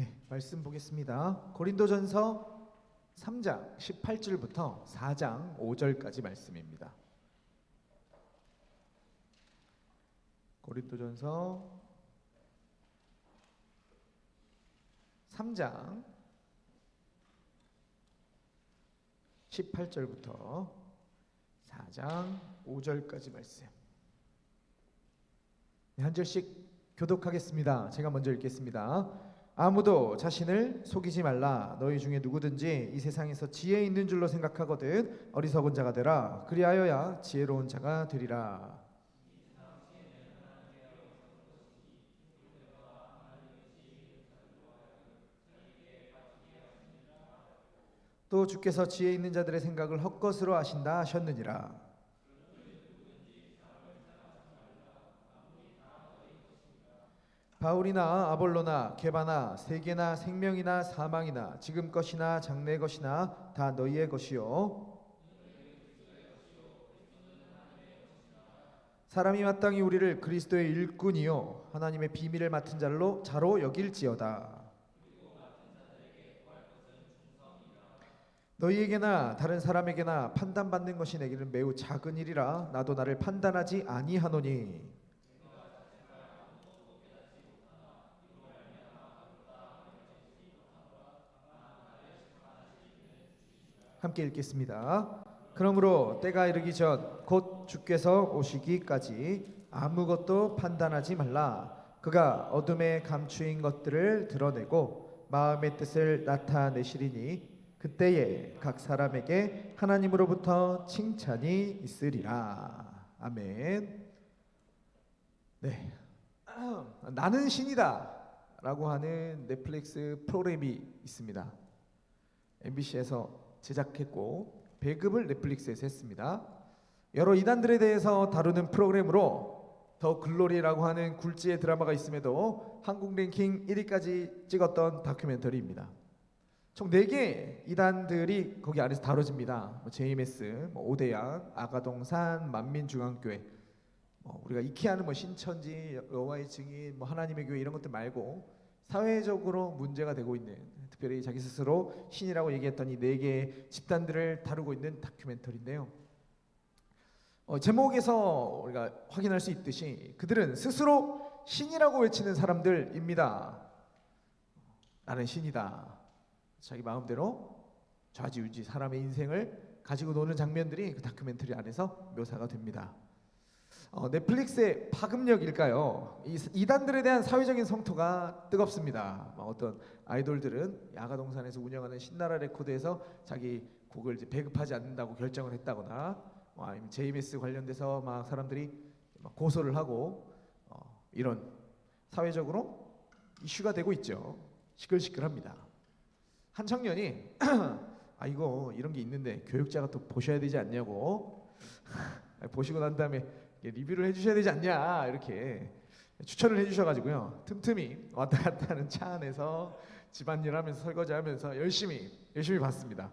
네, 말씀 보겠습니다. 고린도전서 3장 18절부터 4장 5절까지 말씀입니다. 고린도전서 3장 18절부터 4장 5절까지 말씀. 한 절씩 교독하겠습니다. 제가 먼저 읽겠습니다. 아무도 자신을 속이지 말라. 너희 중에 누구든지 이 세상에서 지혜 있는 줄로 생각하거든 어리석은 자가 되라. 그리하여야 지혜로운 자가 되리라. 또 주께서 지혜 있는 자들의 생각을 헛것으로 하신다 하셨느니라. 바울이나 아볼로나 게바나 세계나 생명이나 사망이나 지금 것이나 장래 것이나 다 너희의 것이요 사람이 마땅히 우리를 그리스도의 일꾼이요 하나님의 비밀을 맡은 자로 여길지어다. 너희에게나 다른 사람에게나 판단받는 것이 내게는 매우 작은 일이라 나도 나를 판단하지 아니하노니. 함께 읽겠습니다. 그러므로 때가 이르기 전 곧 주께서 오시기까지 아무것도 판단하지 말라. 그가 어둠에 감추인 것들을 드러내고 마음의 뜻을 나타내시리니 그때에 각 사람에게 하나님으로부터 칭찬이 있으리라. 아멘. 네, 나는 신이다 라고 하는 넷플릭스 프로그램이 있습니다. MBC에서 제작했고 배급을 넷플릭스에서 했습니다. 여러 이단들에 대해서 다루는 프로그램으로 더 글로리라고 하는 굴지의 드라마가 있음에도 한국 랭킹 1위까지 찍었던 다큐멘터리입니다. 총 4개 이단들이 거기 안에서 다뤄집니다. JMS, 오대양, 아가동산, 만민중앙교회, 우리가 익히 아는 신천지, 여호와의 증인, 하나님의 교회 이런 것들 말고 사회적으로 문제가 되고 있는, 특별히 자기 스스로 신이라고 얘기했던 이 4개의 집단들을 다루고 있는 다큐멘터리인데요. 제목에서 우리가 확인할 수 있듯이 그들은 스스로 신이라고 외치는 사람들입니다. 나는 신이다. 자기 마음대로 좌지우지 사람의 인생을 가지고 노는 장면들이 그 다큐멘터리 안에서 묘사가 됩니다. 넷플릭스의 파급력일까요? 이단들에 대한 사회적인 성토가 뜨겁습니다. 어떤 아이돌들은 야가동산에서 운영하는 신나라 레코드에서 자기 곡을 이제 배급하지 않는다고 결정을 했다거나, 아니면 JMS 관련돼서 막 사람들이 막 고소를 하고, 이런 사회적으로 이슈가 되고 있죠. 시끌시끌합니다. 한 청년이 이거 이런 게 있는데 교육자가 또 보셔야 되지 않냐고 보시고 난 다음에 리뷰를 해주셔야 되지 않냐 이렇게 추천을 해주셔가지고요, 틈틈이 왔다 갔다 하는 차 안에서 집안일 하면서 설거지하면서 열심히 봤습니다.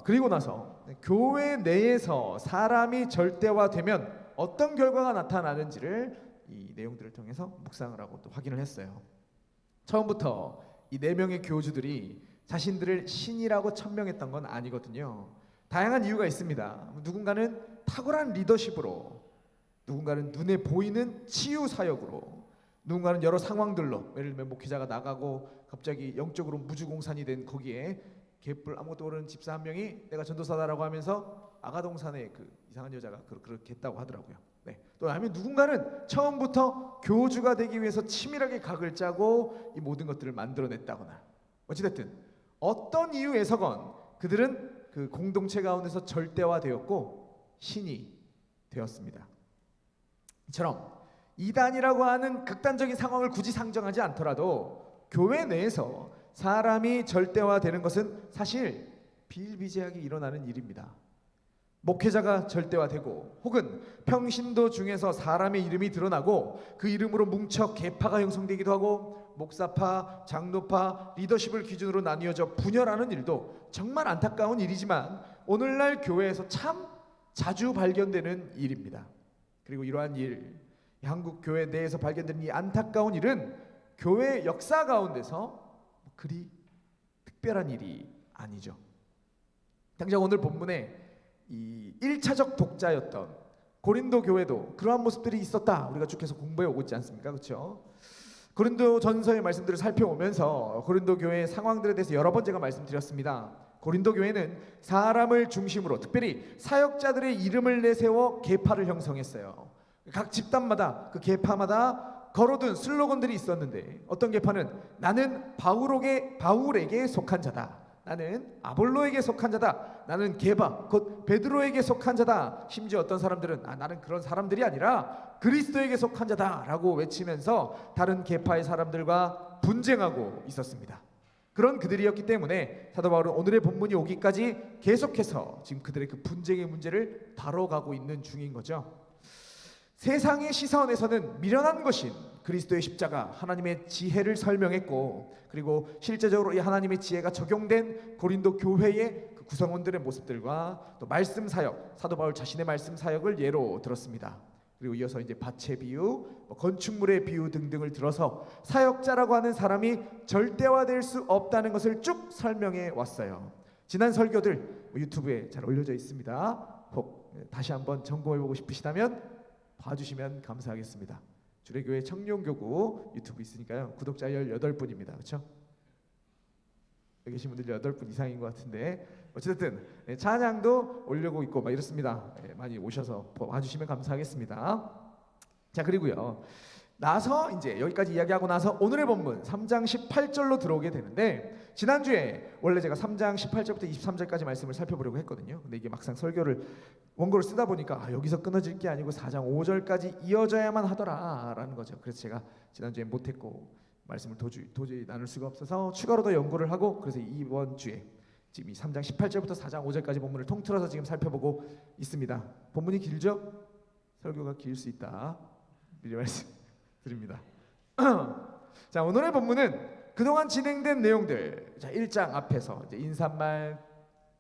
그리고 나서 교회 내에서 사람이 절대화되면 어떤 결과가 나타나는지를 이 내용들을 통해서 묵상을 하고 또 확인을 했어요. 처음부터 이 4명의 교주들이 자신들을 신이라고 천명했던 건 아니거든요. 다양한 이유가 있습니다. 누군가는 탁월한 리더십으로, 누군가는 눈에 보이는 치유 사역으로, 누군가는 여러 상황들로, 예를 들면 목회자가 나가고 갑자기 영적으로 무주공산이 된 거기에 개뿔 아무것도 모르는 집사 한 명이 내가 전도사다라고 하면서 아가동산에 그 이상한 여자가 그렇게 했다고 하더라고요. 네. 또 아니면 누군가는 처음부터 교주가 되기 위해서 치밀하게 각을 짜고 이 모든 것들을 만들어냈다거나, 어찌됐든 어떤 이유에서건 그들은 그 공동체 가운데서 절대화되었고 신이 되었습니다. 이처럼 이단이라고 하는 극단적인 상황을 굳이 상정하지 않더라도 교회 내에서 사람이 절대화되는 것은 사실 비일비재하게 일어나는 일입니다. 목회자가 절대화되고, 혹은 평신도 중에서 사람의 이름이 드러나고 그 이름으로 뭉쳐 계파가 형성되기도 하고, 목사파, 장로파, 리더십을 기준으로 나뉘어져 분열하는 일도 정말 안타까운 일이지만 오늘날 교회에서 참 자주 발견되는 일입니다. 그리고 이러한 일, 한국 교회 내에서 발견되는 이 안타까운 일은 교회 역사 가운데서 그리 특별한 일이 아니죠. 당장 오늘 본문에 이 1차적 독자였던 고린도 교회도 그러한 모습들이 있었다. 우리가 쭉 해서 공부해 오고 있지 않습니까? 그렇죠? 고린도 전서의 말씀들을 살펴오면서 고린도 교회의 상황들에 대해서 여러 번 제가 말씀드렸습니다. 고린도 교회는 사람을 중심으로 특별히 사역자들의 이름을 내세워 계파를 형성했어요. 각 집단마다 그 계파마다 걸어둔 슬로건들이 있었는데 어떤 계파는 나는 바울에게 속한 자다. 나는 아볼로에게 속한 자다. 나는 게바 곧 베드로에게 속한 자다. 심지어 어떤 사람들은 나는 그런 사람들이 아니라 그리스도에게 속한 자다라고 외치면서 다른 계파의 사람들과 분쟁하고 있었습니다. 그런 그들이었기 때문에 사도 바울은 오늘의 본문이 오기까지 계속해서 지금 그들의 그 분쟁의 문제를 다뤄가고 있는 중인 거죠. 세상의 시선에서는 미련한 것인 그리스도의 십자가, 하나님의 지혜를 설명했고, 그리고 실제적으로 이 하나님의 지혜가 적용된 고린도 교회의 그 구성원들의 모습들과 또 말씀 사역, 사도 바울 자신의 말씀 사역을 예로 들었습니다. 그리고 이어서 이제 밭의 비유, 건축물의 비유 등등을 들어서 사역자라고 하는 사람이 절대화될 수 없다는 것을 쭉 설명해 왔어요. 지난 설교들 유튜브에 잘 올려져 있습니다. 혹 다시 한번 점검해보고 싶으시다면 봐주시면 감사하겠습니다. 주례교회 청룡교구 유튜브 있으니까요. 구독자 18분입니다. 그렇죠? 여기 계신 분들 8분 이상인 것 같은데 어쨌든 찬양도 올리고 있고 막 이렇습니다. 많이 오셔서 봐주시면 감사하겠습니다. 자, 그리고요 나서 이제 여기까지 이야기하고 나서 오늘의 본문 3장 18절로 들어오게 되는데, 지난주에 원래 제가 3장 18절부터 23절까지 말씀을 살펴보려고 했거든요. 근데 이게 막상 설교를 원고를 쓰다 보니까 여기서 끊어질 게 아니고 4장 5절까지 이어져야만 하더라라는 거죠. 그래서 제가 지난주에 못했고 말씀을 도저히 나눌 수가 없어서 추가로 더 연구를 하고, 그래서 이번 주에 지금 이 3장 18절부터 4장 5절까지 본문을 통틀어서 지금 살펴보고 있습니다. 본문이 길죠? 설교가 길 수 있다 미리 말씀드립니다. 자, 오늘의 본문은 그동안 진행된 내용들, 자 1장 앞에서 이제 인사말,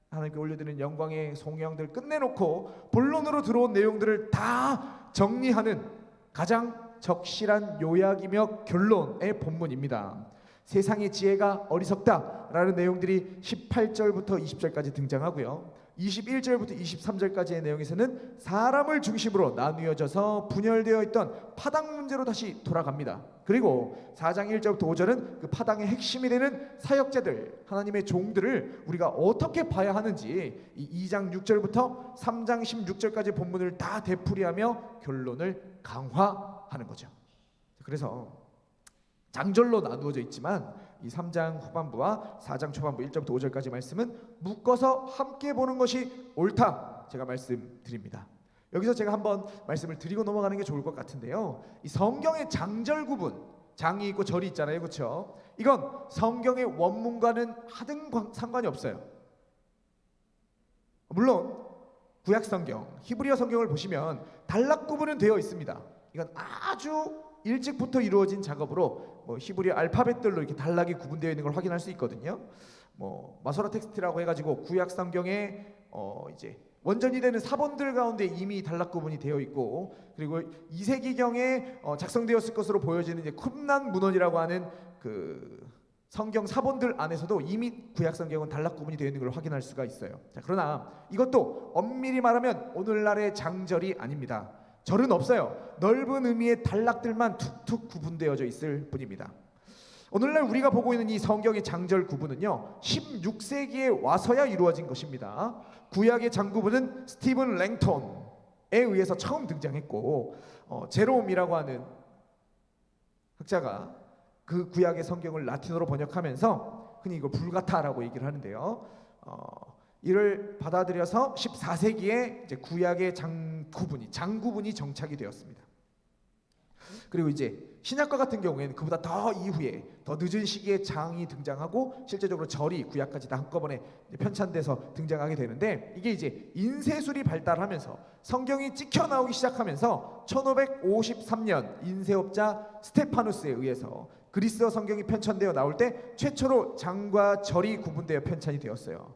하나님께 올려드리는 영광의 송영들 끝내놓고 본론으로 들어온 내용들을 다 정리하는 가장 적실한 요약이며 결론의 본문입니다. 세상의 지혜가 어리석다라는 내용들이 18절부터 20절까지 등장하고요. 21절부터 23절까지의 내용에서는 사람을 중심으로 나누어져서 분열되어 있던 파당 문제로 다시 돌아갑니다. 그리고 4장 1절부터 5절은 그 파당의 핵심이 되는 사역자들, 하나님의 종들을 우리가 어떻게 봐야 하는지 이 2장 6절부터 3장 16절까지 본문을 다 되풀이하며 결론을 강화하는 거죠. 그래서 장절로 나누어져 있지만 이 3장 후반부와 4장 초반부 1절부터 5절까지 말씀은 묶어서 함께 보는 것이 옳다, 제가 말씀드립니다. 여기서 제가 한번 말씀을 드리고 넘어가는 게 좋을 것 같은데요. 이 성경의 장절 구분, 장이 있고 절이 있잖아요, 그렇죠? 이건 성경의 원문과는 하등 상관이 없어요. 물론 구약 성경, 히브리어 성경을 보시면 단락 구분은 되어 있습니다. 이건 아주 일찍부터 이루어진 작업으로 히브리 알파벳들로 이렇게 단락이 구분되어 있는 걸 확인할 수 있거든요. 마소라 텍스트라고 해가지고 구약 성경에 이제 원전이 되는 사본들 가운데 이미 단락 구분이 되어 있고, 그리고 2세기경에 작성되었을 것으로 보여지는 이제 쿰난 문헌이라고 하는 그 성경 사본들 안에서도 이미 구약 성경은 단락 구분이 되어 있는 걸 확인할 수가 있어요. 자, 그러나 이것도 엄밀히 말하면 오늘날의 장절이 아닙니다. 절은 없어요. 넓은 의미의 단락들만 툭툭 구분되어져 있을 뿐입니다. 오늘날 우리가 보고 있는 이 성경의 장절 구분은요 16세기에 와서야 이루어진 것입니다. 구약의 장구분은 스티븐 랭톤에 의해서 처음 등장했고, 제롬이라고 하는 학자가 그 구약의 성경을 라틴어로 번역하면서 흔히 이걸 불가타라고 얘기를 하는데요. 이를 받아들여서 14세기에 이제 구약의 장구분이 정착이 되었습니다. 그리고 이제 신약과 같은 경우에는 그보다 더 이후에 더 늦은 시기에 장이 등장하고 실제적으로 절이 구약까지 다 한꺼번에 편찬돼서 등장하게 되는데, 이게 이제 인쇄술이 발달하면서 성경이 찍혀 나오기 시작하면서 1553년 인쇄업자 스테파누스에 의해서 그리스어 성경이 편찬되어 나올 때 최초로 장과 절이 구분되어 편찬이 되었어요.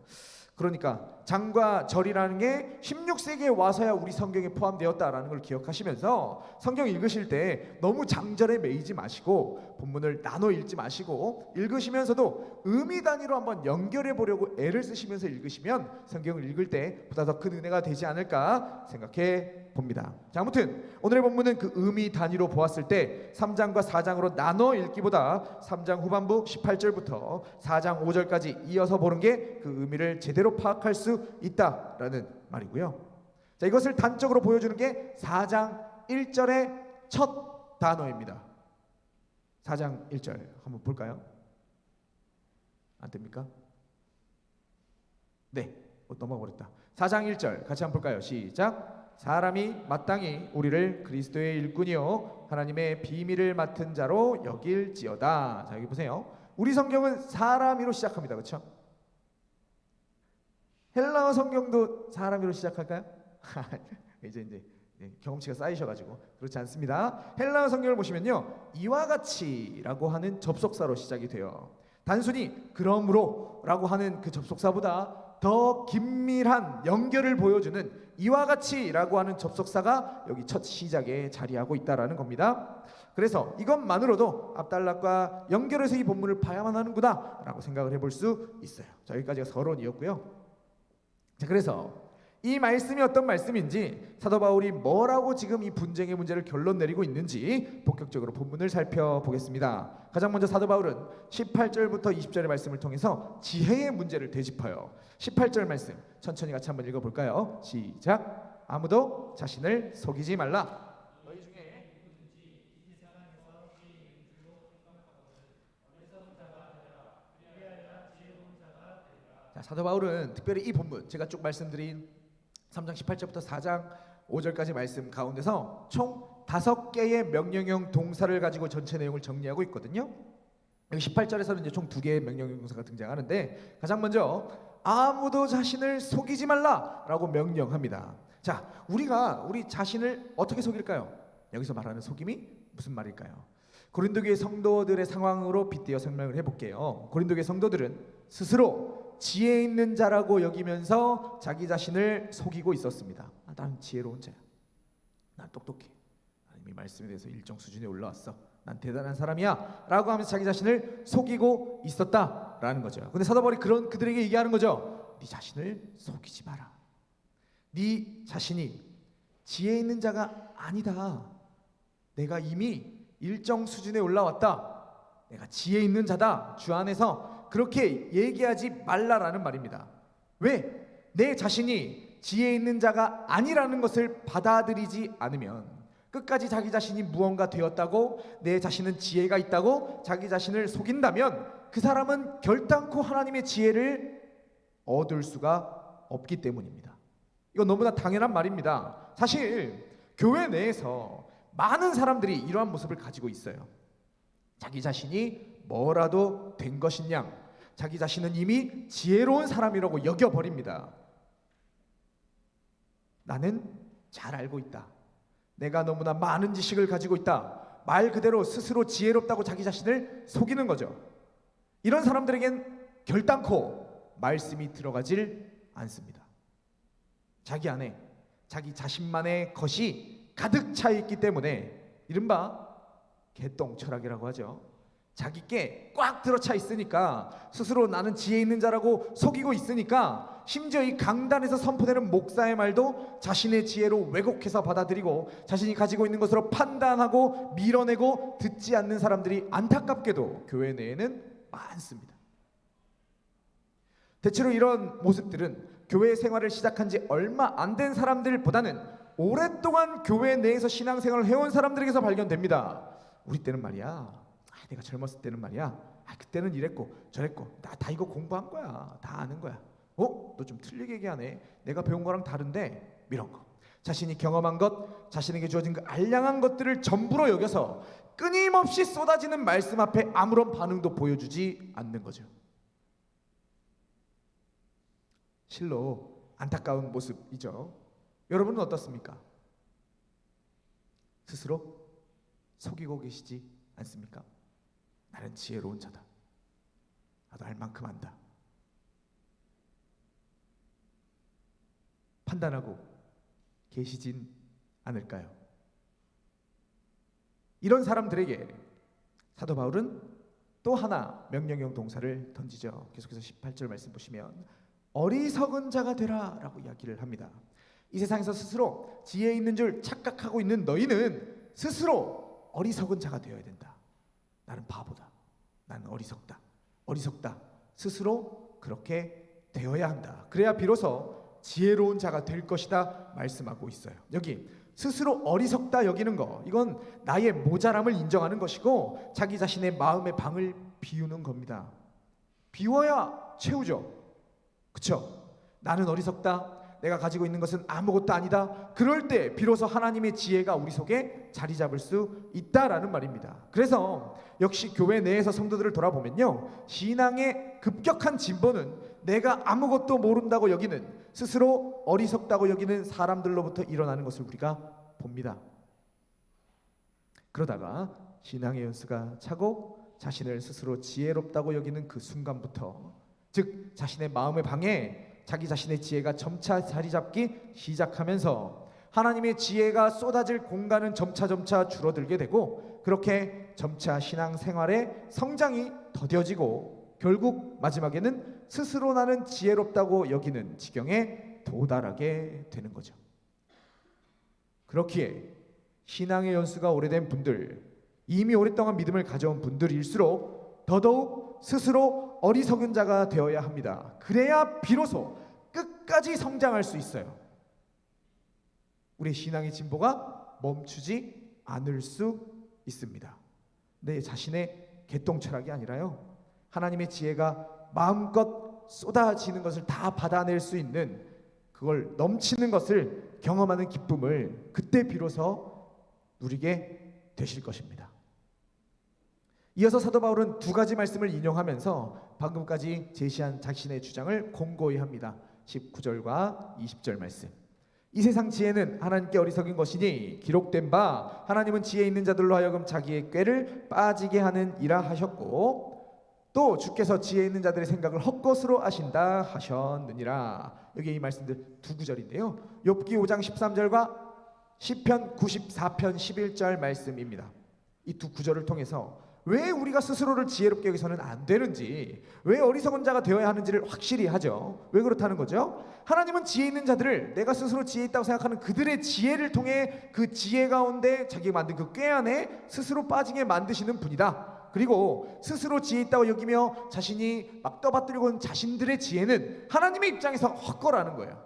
그러니까 장과 절이라는 게 16세기에 와서야 우리 성경에 포함되었다라는 걸 기억하시면서 성경 읽으실 때 너무 장절에 매이지 마시고 본문을 나눠 읽지 마시고 읽으시면서도 의미 단위로 한번 연결해 보려고 애를 쓰시면서 읽으시면 성경을 읽을 때 보다 더 큰 은혜가 되지 않을까 생각해 봅니다. 자, 아무튼 오늘의 본문은 그 의미 단위로 보았을 때 3장과 4장으로 나눠 읽기보다 3장 후반부 18절부터 4장 5절까지 이어서 보는 게 그 의미를 제대로 파악할 수 있다라는 말이고요. 자, 이것을 단적으로 보여주는 게 4장 1절의 첫 단어입니다. 4장 1절 한번 볼까요? 안 됩니까? 네, 넘어가 버렸다. 4장 1절 같이 한번 볼까요? 시작. 사람이 마땅히 우리를 그리스도의 일꾼이요 하나님의 비밀을 맡은 자로 여길지어다. 자, 여기 보세요. 우리 성경은 사람이로 시작합니다. 그렇죠? 헬라어 성경도 사람이로 시작할까요? 이제 경험치가 쌓이셔가지고 그렇지 않습니다. 헬라어 성경을 보시면요, 이와 같이라고 하는 접속사로 시작이 돼요. 단순히 그러므로라고 하는 그 접속사보다 더 긴밀한 연결을 보여주는 이와 같이라고 하는 접속사가 여기 첫 시작에 자리하고 있다라는 겁니다. 그래서 이것만으로도 앞단락과 연결해서 이 본문을 봐야만 하는구나 라고 생각을 해볼 수 있어요. 자, 여기까지가 서론이었고요. 자, 그래서 이 말씀이 어떤 말씀인지, 사도 바울이 뭐라고 지금 이 분쟁의 문제를 결론 내리고 있는지 본격적으로 본문을 살펴보겠습니다. 가장 먼저 사도 바울은 18절부터 20절의 말씀을 통해서 지혜의 문제를 되짚어요. 18절 말씀 천천히 같이 한번 읽어볼까요? 시작. 아무도 자신을 속이지 말라. 너희 중에 자, 사도 바울은 특별히 이 본문, 제가 쭉 말씀드린 3장 18절부터 4장 5절까지 말씀 가운데서 총 5개의 명령형 동사를 가지고 전체 내용을 정리하고 있거든요. 여기 18절에서는 이제 총 2개의 명령형 동사가 등장하는데, 가장 먼저 아무도 자신을 속이지 말라라고 명령합니다. 자, 우리가 우리 자신을 어떻게 속일까요? 여기서 말하는 속임이 무슨 말일까요? 고린도교의 성도들의 상황으로 빗대어 설명을 해볼게요. 고린도교의 성도들은 스스로 지혜 있는 자라고 여기면서 자기 자신을 속이고 있었습니다. 난 지혜로운 자야. 난 똑똑해. 하나님이 말씀에 대해서 일정 수준에 올라왔어. 난 대단한 사람이야 라고 하면서 자기 자신을 속이고 있었다라는 거죠. 근데 사도 바울이 그들에게 얘기하는 거죠. 네 자신을 속이지 마라. 네 자신이 지혜 있는 자가 아니다. 내가 이미 일정 수준에 올라왔다. 내가 지혜 있는 자다. 주 안에서 그렇게 얘기하지 말라라는 말입니다. 왜? 내 자신이 지혜 있는 자가 아니라는 것을 받아들이지 않으면, 끝까지 자기 자신이 무언가 되었다고, 내 자신은 지혜가 있다고 자기 자신을 속인다면 그 사람은 결단코 하나님의 지혜를 얻을 수가 없기 때문입니다. 이건 너무나 당연한 말입니다. 사실 교회 내에서 많은 사람들이 이러한 모습을 가지고 있어요. 자기 자신이 뭐라도 된 것인 양, 자기 자신은 이미 지혜로운 사람이라고 여겨버립니다. 나는 잘 알고 있다. 내가 너무나 많은 지식을 가지고 있다. 말 그대로 스스로 지혜롭다고 자기 자신을 속이는 거죠. 이런 사람들에겐 결단코 말씀이 들어가질 않습니다. 자기 안에 자기 자신만의 것이 가득 차 있기 때문에 이른바 개똥 철학이라고 하죠. 자기께 꽉 들어차 있으니까, 스스로 나는 지혜 있는 자라고 속이고 있으니까, 심지어 이 강단에서 선포되는 목사의 말도 자신의 지혜로 왜곡해서 받아들이고 자신이 가지고 있는 것으로 판단하고 밀어내고 듣지 않는 사람들이 안타깝게도 교회 내에는 많습니다. 대체로 이런 모습들은 교회 생활을 시작한 지 얼마 안 된 사람들보다는 오랫동안 교회 내에서 신앙생활을 해온 사람들에게서 발견됩니다. 우리 때는 말이야, 내가 젊었을 때는 말이야, 그때는 이랬고 저랬고 나 다 이거 공부한 거야, 다 아는 거야. 너 좀 틀리게 얘기하네. 내가 배운 거랑 다른데. 이런 거, 자신이 경험한 것, 자신에게 주어진 그 알량한 것들을 전부로 여겨서 끊임없이 쏟아지는 말씀 앞에 아무런 반응도 보여주지 않는 거죠. 실로 안타까운 모습이죠. 여러분은 어떻습니까? 스스로 속이고 계시지 않습니까? 나는 지혜로운 자다. 나도 알 만큼 안다. 판단하고 계시진 않을까요? 이런 사람들에게 사도 바울은 또 하나 명령형 동사를 던지죠. 계속해서 18절 말씀 보시면 어리석은 자가 되라 라고 이야기를 합니다. 이 세상에서 스스로 지혜 있는 줄 착각하고 있는 너희는 스스로 어리석은 자가 되어야 된다. 나는 바보다. 나는 어리석다. 스스로 그렇게 되어야 한다. 그래야 비로소 지혜로운 자가 될 것이다 말씀하고 있어요. 여기 스스로 어리석다 여기는 거, 이건 나의 모자람을 인정하는 것이고 자기 자신의 마음의 방을 비우는 겁니다. 비워야 채우죠. 그렇죠? 나는 어리석다. 내가 가지고 있는 것은 아무것도 아니다. 그럴 때 비로소 하나님의 지혜가 우리 속에 자리 잡을 수 있다라는 말입니다. 그래서 역시 교회 내에서 성도들을 돌아보면요, 신앙의 급격한 진보는 내가 아무것도 모른다고 여기는, 스스로 어리석다고 여기는 사람들로부터 일어나는 것을 우리가 봅니다. 그러다가 신앙의 연수가 차고 자신을 스스로 지혜롭다고 여기는 그 순간부터, 즉 자신의 마음의 방에 자기 자신의 지혜가 점차 자리 잡기 시작하면서 하나님의 지혜가 쏟아질 공간은 점차 줄어들게 되고, 그렇게 점차 신앙생활의 성장이 더뎌지고 결국 마지막에는 스스로 나는 지혜롭다고 여기는 지경에 도달하게 되는 거죠. 그렇기에 신앙의 연수가 오래된 분들, 이미 오랫동안 믿음을 가져온 분들일수록 더더욱 스스로 어리석은 자가 되어야 합니다. 그래야 비로소 끝까지 성장할 수 있어요. 우리 신앙의 진보가 멈추지 않을 수 있습니다. 내 자신의 개똥 철학이 아니라요, 하나님의 지혜가 마음껏 쏟아지는 것을 다 받아낼 수 있는, 그걸 넘치는 것을 경험하는 기쁨을 그때 비로소 누리게 되실 것입니다. 이어서 사도 바울은 두 가지 말씀을 인용하면서 방금까지 제시한 자신의 주장을 공고히 합니다. 19절과 20절 말씀. 이 세상 지혜는 하나님께 어리석인 것이니 기록된 바 하나님은 지혜 있는 자들로 하여금 자기의 꾀를 빠지게 하는 이라 하셨고, 또 주께서 지혜 있는 자들의 생각을 헛것으로 아신다 하셨느니라. 여기 이 말씀들 두 구절인데요, 욥기 5장 13절과 시편 94편 11절 말씀입니다. 이 두 구절을 통해서 왜 우리가 스스로를 지혜롭게 여기서는 안 되는지, 왜 어리석은 자가 되어야 하는지를 확실히 하죠. 왜 그렇다는 거죠? 하나님은 지혜 있는 자들을, 내가 스스로 지혜 있다고 생각하는 그들의 지혜를 통해 그 지혜 가운데 자기가 만든 그 꾀 안에 스스로 빠지게 만드시는 분이다. 그리고 스스로 지혜 있다고 여기며 자신이 막 떠받들고 있는 자신들의 지혜는 하나님의 입장에서 헛거라는 거예요.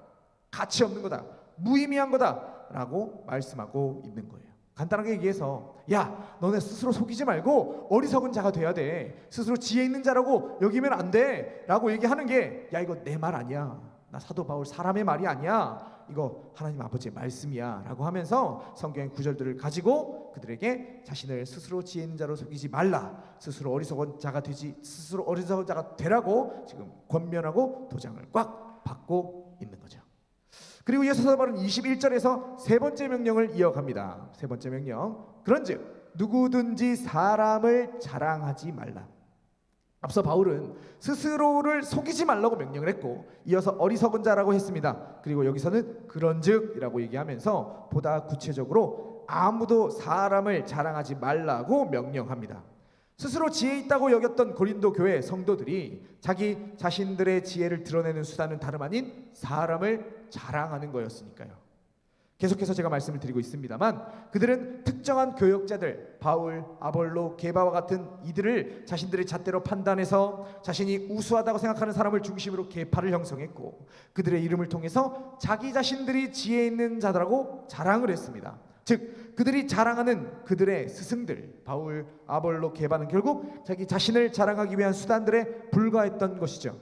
가치 없는 거다, 무의미한 거다 라고 말씀하고 있는 거예요. 간단하게 얘기해서, 야, 너네 스스로 속이지 말고 어리석은 자가 돼야 돼. 스스로 지혜 있는 자라고 여기면 안 돼 라고 얘기하는 게, 야, 이거 내 말 아니야. 나 사도 바울 사람의 말이 아니야. 이거 하나님 아버지의 말씀이야 라고 하면서 성경의 구절들을 가지고 그들에게 자신을 스스로 지혜 있는 자로 속이지 말라, 스스로 어리석은 자가 되라고 지금 권면하고 도장을 꽉 받고 있는 거죠. 그리고 이어서 사도 바울은 21절에서 세 번째 명령을 이어갑니다. 세 번째 명령, 그런즉 누구든지 사람을 자랑하지 말라. 앞서 바울은 스스로를 속이지 말라고 명령을 했고, 이어서 어리석은 자라고 했습니다. 그리고 여기서는 그런즉이라고 얘기하면서 보다 구체적으로 아무도 사람을 자랑하지 말라고 명령합니다. 스스로 지혜 있다고 여겼던 고린도 교회 성도들이 자기 자신들의 지혜를 드러내는 수단은 다름 아닌 사람을 자랑하는 거였으니까요. 계속해서 제가 말씀을 드리고 있습니다만, 그들은 특정한 교역자들, 바울, 아볼로, 게바와 같은 이들을 자신들의 잣대로 판단해서 자신이 우수하다고 생각하는 사람을 중심으로 계파를 형성했고, 그들의 이름을 통해서 자기 자신들이 지혜 있는 자들하고 자랑을 했습니다. 즉 그들이 자랑하는 그들의 스승들, 바울, 아볼로, 게바는 결국 자기 자신을 자랑하기 위한 수단들에 불과했던 것이죠.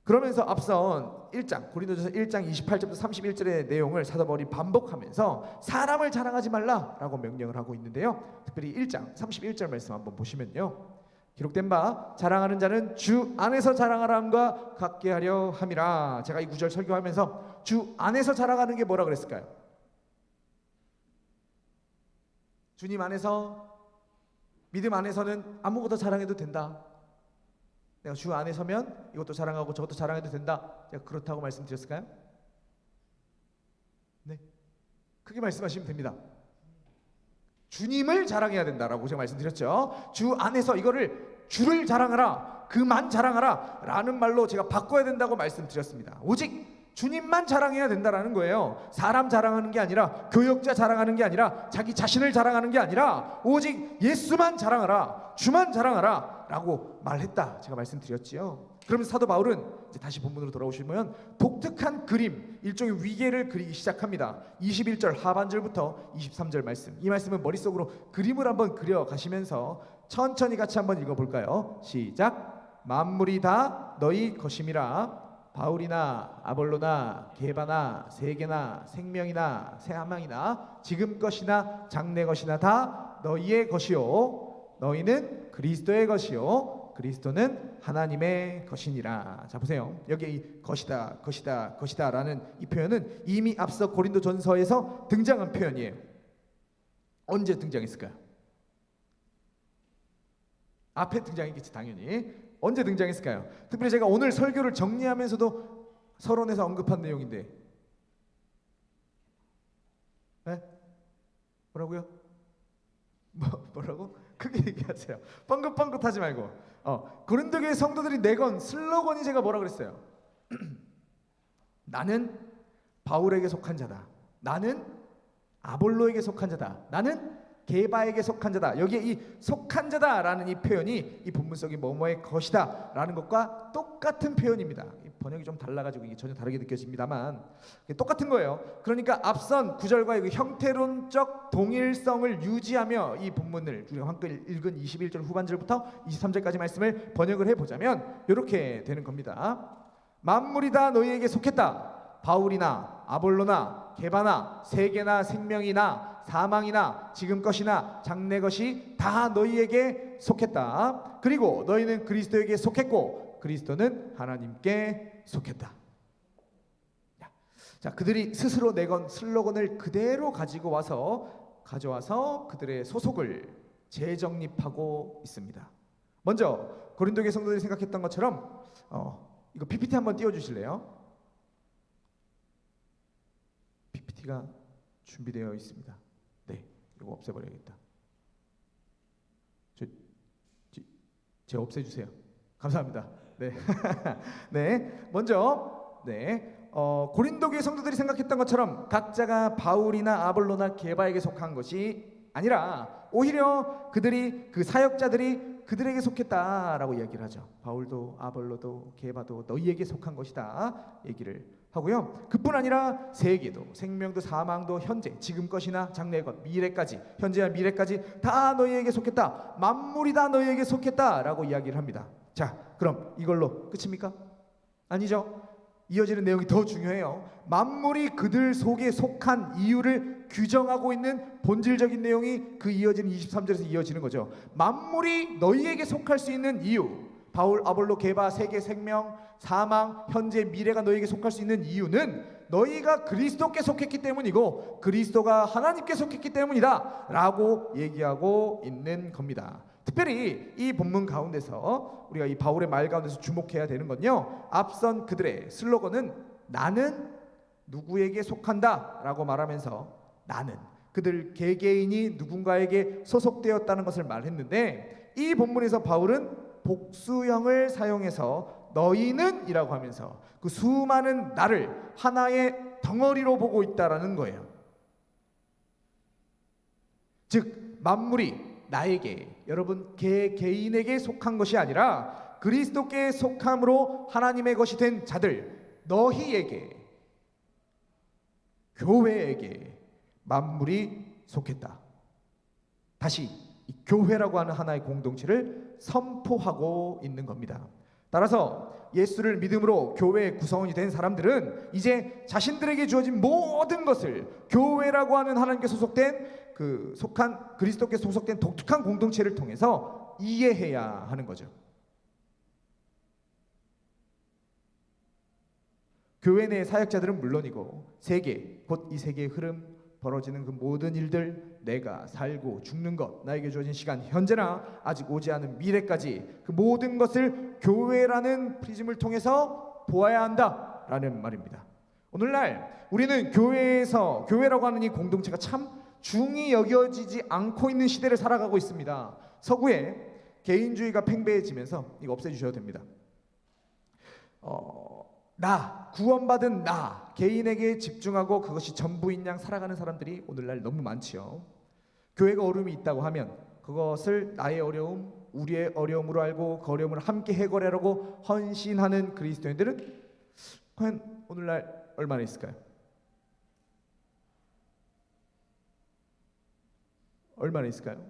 그러면서 앞선 1장, 고린도전서 1장 28절부터 31절의 내용을 사도 바울이 반복하면서 사람을 자랑하지 말라라고 명령을 하고 있는데요, 특별히 1장 31절 말씀 한번 보시면요, 기록된 바 자랑하는 자는 주 안에서 자랑하라 함과 같게 하려 함이라. 제가 이 구절 설교하면서 주 안에서 자랑하는 게 뭐라 그랬을까요? 주님 안에서, 믿음 안에서는 아무것도 자랑해도 된다. 내가 주 안에 서면 이것도 자랑하고 저것도 자랑해도 된다. 제가 그렇다고 말씀드렸을까요? 크게 말씀하시면 됩니다. 주님을 자랑해야 된다라고 제가 말씀드렸죠. 주 안에서 이거를 주를 자랑하라, 그만 자랑하라 라는 말로 제가 바꿔야 된다고 말씀드렸습니다. 오직 주님만 자랑해야 된다라는 거예요. 사람 자랑하는 게 아니라, 교역자 자랑하는 게 아니라, 자기 자신을 자랑하는 게 아니라 오직 예수만 자랑하라, 주만 자랑하라 라고 말했다, 제가 말씀드렸지요. 그러면서 사도 바울은 이제 다시 본문으로 돌아오시면 독특한 그림, 일종의 위계를 그리기 시작합니다. 21절 하반절부터 23절 말씀, 이 말씀은 머릿속으로 그림을 한번 그려가시면서 천천히 같이 한번 읽어볼까요? 시작. 만물이 다 너희 것임이라. 바울이나 아볼로나 게바나 세계나 생명이나 사망이나 지금 것이나 장래 것이나 다 너희의 것이요 너희는 그리스도의 것이요 그리스도는 하나님의 것이니라. 자 보세요. 여기 이 것이다 것이다 것이다 라는 이 표현은 이미 앞서 고린도전서에서 등장한 표현이에요. 언제 등장했을까요? 앞에 등장했겠지 당연히. 언제 등장했을까요? 특별히 제가 오늘 설교를 정리하면서도 서론에서 언급한 내용인데, 네? 뭐라고요? 뭐라고? 크게 얘기하세요. 뻥긋뻥긋하지 말고. 고린도교회 성도들이 내건 슬로건이 제가 뭐라 그랬어요? 나는 바울에게 속한 자다. 나는 아볼로에게 속한 자다. 나는 게바에게 속한 자다. 여기에 이 속한 자다라는 이 표현이 이 본문 속의 뭐뭐의 것이다 라는 것과 똑같은 표현입니다. 번역이 좀 달라가지고 이게 전혀 다르게 느껴집니다만 똑같은 거예요. 그러니까 앞선 구절과의 그 형태론적 동일성을 유지하며 이 본문을 우리가 방금 읽은 21절 후반절부터 23절까지 말씀을 번역을 해보자면 이렇게 되는 겁니다. 만물이 다 너희에게 속했다. 바울이나 아볼로나 게바나 세계나 생명이나 사망이나 지금 것이나 장래 것이 다 너희에게 속했다. 그리고 너희는 그리스도에게 속했고 그리스도는 하나님께 속했다. 자, 그들이 스스로 내건 슬로건을 그대로 가져와서 그들의 소속을 재정립하고 있습니다. 먼저 고린도교회 성도들이 생각했던 것처럼 이거 PPT 한번 띄워주실래요? PPT가 준비되어 있습니다. 네, 이거 없애버려야겠다. 제 없애주세요. 감사합니다. 네, 네, 먼저 고린도교회 성도들이 생각했던 것처럼 각자가 바울이나 아볼로나 게바에게 속한 것이 아니라 오히려 그들이 그 사역자들이 그들에게 속했다라고 이야기를 하죠. 바울도 아볼로도 게바도 너희에게 속한 것이다 얘기를 하고요. 그뿐 아니라 세계도 생명도 사망도 현재 지금 것이나 장래 것 미래까지 현재와 미래까지 다 너희에게 속했다. 만물이 다 너희에게 속했다라고 이야기를 합니다. 자, 그럼 이걸로 끝입니까? 아니죠. 이어지는 내용이 더 중요해요. 만물이 그들 속에 속한 이유를 규정하고 있는 본질적인 내용이 그 이어지는 23절에서 이어지는 거죠. 만물이 너희에게 속할 수 있는 이유, 바울, 아볼로, 게바, 세계, 생명, 사망, 현재, 미래가 너희에게 속할 수 있는 이유는 너희가 그리스도께 속했기 때문이고 그리스도가 하나님께 속했기 때문이다 라고 얘기하고 있는 겁니다. 특별히 이 본문 가운데서 우리가 이 바울의 말 가운데서 주목해야 되는 건요, 앞선 그들의 슬로건은 나는 누구에게 속한다 라고 말하면서 나는 그들 개개인이 누군가에게 소속되었다는 것을 말했는데, 이 본문에서 바울은 복수형을 사용해서 너희는 이라고 하면서 그 수많은 나를 하나의 덩어리로 보고 있다라는 거예요. 즉 만물이 나에게, 여러분 개개인에게 속한 것이 아니라 그리스도께 속함으로 하나님의 것이 된 자들, 너희에게, 교회에게 만물이 속했다. 다시 이 교회라고 하는 하나의 공동체를 선포하고 있는 겁니다. 따라서 예수를 믿음으로 교회의 구성원이 된 사람들은 이제 자신들에게 주어진 모든 것을 교회라고 하는 하나님께 소속된 속한 그리스도께 소속된 독특한 공동체를 통해서 이해해야 하는 거죠. 교회 내 사역자들은 물론이고 세계, 곧 이 세계의 흐름, 벌어지는 그 모든 일들, 내가 살고 죽는 것, 나에게 주어진 시간, 현재나 아직 오지 않은 미래까지 그 모든 것을 교회라는 프리즘을 통해서 보아야 한다라는 말입니다. 오늘날 우리는 교회라고 하는 이 공동체가 참 중히 여겨지지 않고 있는 시대를 살아가고 있습니다. 서구에 개인주의가 팽배해지면서 이거 없애주셔도 됩니다. 구원받은 나, 개인에게 집중하고 그것이 전부인 양 살아가는 사람들이 오늘날 너무 많지요. 교회가 어려움이 있다고 하면 그것을 나의 어려움, 우리의 어려움으로 알고 그 어려움을 함께 해결하려고 헌신하는 그리스도인들은 과연 오늘날 얼마나 있을까요? 얼마나 있을까요?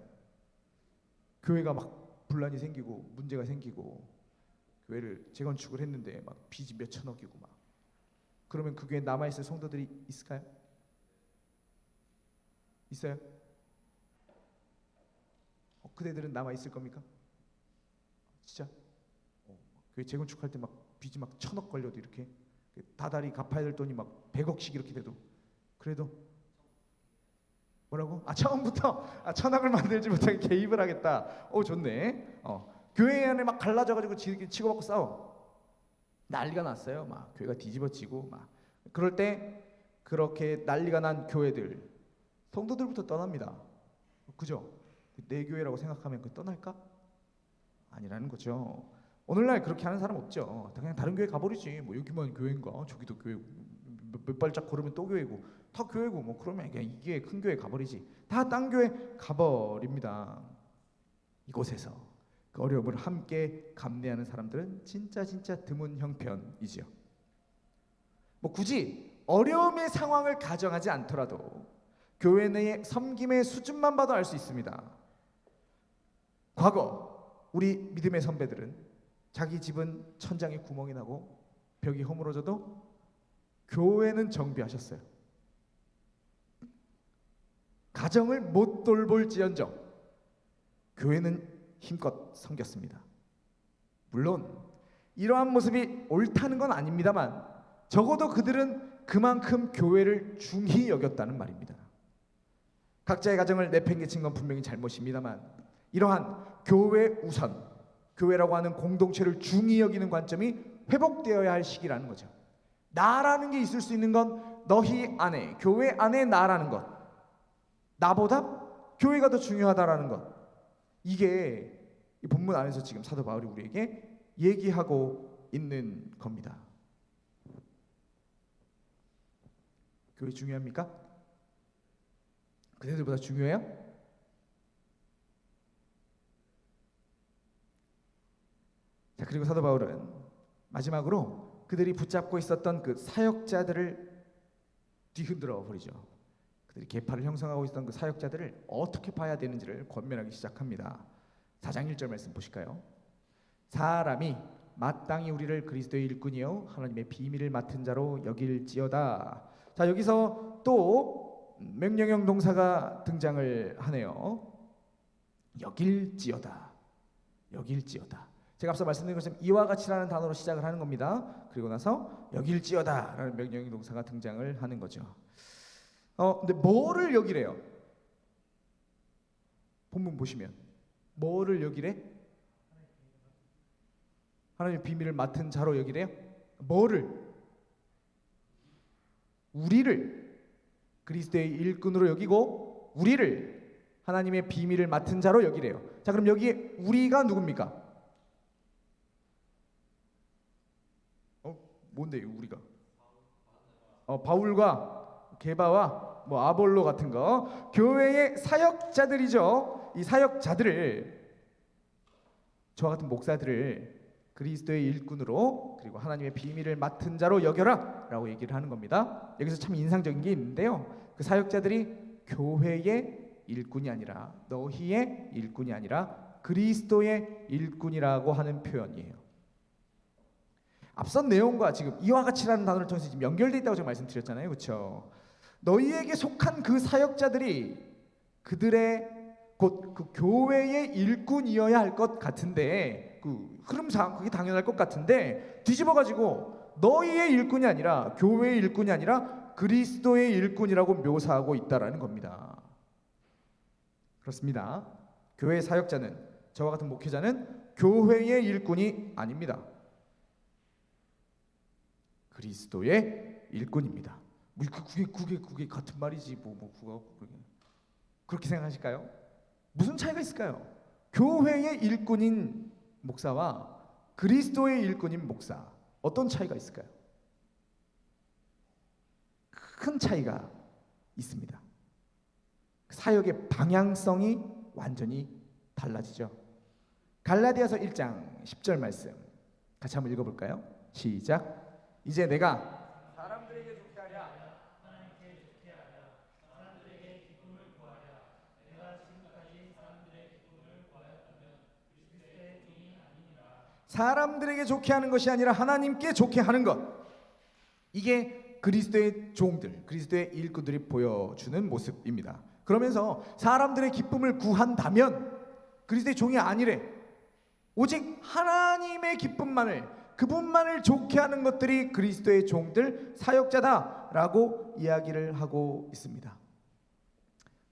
교회가 막 분란이 생기고 문제가 생기고 교회를 재건축을 했는데 막 빚이 몇 천억이고 막 그러면 그 교회에 남아있을 성도들이 있을까요? 있어요? 그대들은 남아있을 겁니까? 진짜? 교회 재건축할 때 막 빚이 막 천억 걸려도 이렇게 다달이 갚아야 될 돈이 막 100억씩 이렇게 돼도 그래도 뭐라고? 처음부터 천억을 만들지 못하게 개입을 하겠다. 좋네. 교회 안에 막 갈라져가지고 치고받고 싸워. 난리가 났어요. 막 교회가 뒤집어지고 막 그럴 때 그렇게 난리가 난 교회들 성도들부터 떠납니다. 그죠? 내 교회라고 생각하면 그 떠날까? 아니라는 거죠. 오늘날 그렇게 하는 사람 없죠. 그냥 다른 교회 가버리지. 뭐 여기만 교회인가? 저기도 교회고 몇 발짝 걸으면 또 교회고 다 교회고 뭐 그러면 그냥 이게 큰 교회 가버리지. 다 딴 교회 가버립니다. 이곳에서 그 어려움을 함께 감내하는 사람들은 진짜 드문 형편이지요. 뭐 굳이 어려움의 상황을 가정하지 않더라도 교회 내의 섬김의 수준만 봐도 알 수 있습니다. 과거 우리 믿음의 선배들은 자기 집은 천장에 구멍이 나고 벽이 허물어져도 교회는 정비하셨어요. 가정을 못 돌볼지언정 교회는 힘껏 섬겼습니다. 물론 이러한 모습이 옳다는 건 아닙니다만 적어도 그들은 그만큼 교회를 중히 여겼다는 말입니다. 각자의 가정을 내팽개친 건 분명히 잘못입니다만 이러한 교회 우선, 교회라고 하는 공동체를 중히 여기는 관점이 회복되어야 할 시기라는 거죠. 나라는 게 있을 수 있는 건 너희 안에, 교회 안에 나라는 것, 나보다 교회가 더 중요하다라는 것, 이게 이 본문 안에서 지금 사도 바울이 우리에게 얘기하고 있는 겁니다. 교회 중요합니까? 그네들보다 중요해요? 자, 그리고 사도 바울은 마지막으로 그들이 붙잡고 있었던 그 사역자들을 뒤흔들어 버리죠. 그들이 계파를 형성하고 있었던 그 사역자들을 어떻게 봐야 되는지를 권면하기 시작합니다. 4장 1절 말씀 보실까요? 사람이 마땅히 우리를 그리스도의 일꾼이요 하나님의 비밀을 맡은 자로 여길지어다. 자, 여기서 또 명령형 동사가 등장을 하네요. 여길지어다. 여길지어다. 제가 앞서 말씀드린 것처럼 이와 같이라는 단어로 시작을 하는 겁니다. 그리고 나서 여길지어다라는 명령형 동사가 등장을 하는 거죠. 근데 뭐를 여기래요? 본문 보시면 뭐를 여기래? 하나님의 비밀을 맡은 자로 여기래요? 뭐를? 우리를 그리스도의 일꾼으로 여기고 우리를 하나님의 비밀을 맡은 자로 여기래요. 자, 그럼 여기에 우리가 누굽니까? 뭔데요, 우리가? 바울과 게바와 뭐 아볼로 같은 거, 교회의 사역자들이죠. 이 사역자들을, 저와 같은 목사들을 그리스도의 일꾼으로 그리고 하나님의 비밀을 맡은 자로 여겨라 라고 얘기를 하는 겁니다. 여기서 참 인상적인 게 있는데요, 그 사역자들이 교회의 일꾼이 아니라, 너희의 일꾼이 아니라 그리스도의 일꾼이라고 하는 표현이에요. 앞선 내용과 지금 이와 같이라는 단어를 통해서 지금 연결되어 있다고 제가 말씀드렸잖아요. 그렇죠? 너희에게 속한 그 사역자들이 그들의 곧 그 교회의 일꾼이어야 할 것 같은데, 그 흐름상 그게 당연할 것 같은데 뒤집어가지고 너희의 일꾼이 아니라, 교회의 일꾼이 아니라 그리스도의 일꾼이라고 묘사하고 있다라는 겁니다. 그렇습니다. 교회의 사역자는, 저와 같은 목회자는 교회의 일꾼이 아닙니다. 그리스도의 일꾼입니다. 뭐 그게 같은 말이지 그렇게 생각하실까요? 무슨 차이가 있을까요? 교회의 일꾼인 목사와 그리스도의 일꾼인 목사, 어떤 차이가 있을까요? 큰 차이가 있습니다. 사역의 방향성이 완전히 달라지죠. 갈라디아서 1장 10절 말씀 같이 한번 읽어볼까요? 시작. 이제 내가 사람들에게 좋게 하랴 사람들에게 기쁨을 구하랴 내가 지금까지 사람들의 기쁨을 구하였다면 그리스도의 종이 아니니라. 사람들에게 좋게 하는 것이 아니라 하나님께 좋게 하는 것, 이게 그리스도의 종들, 그리스도의 일꾼들이 보여주는 모습입니다. 그러면서 사람들의 기쁨을 구한다면 그리스도의 종이 아니래, 오직 하나님의 기쁨만을, 그분만을 좋게 하는 것들이 그리스도의 종들, 사역자다라고 이야기를 하고 있습니다.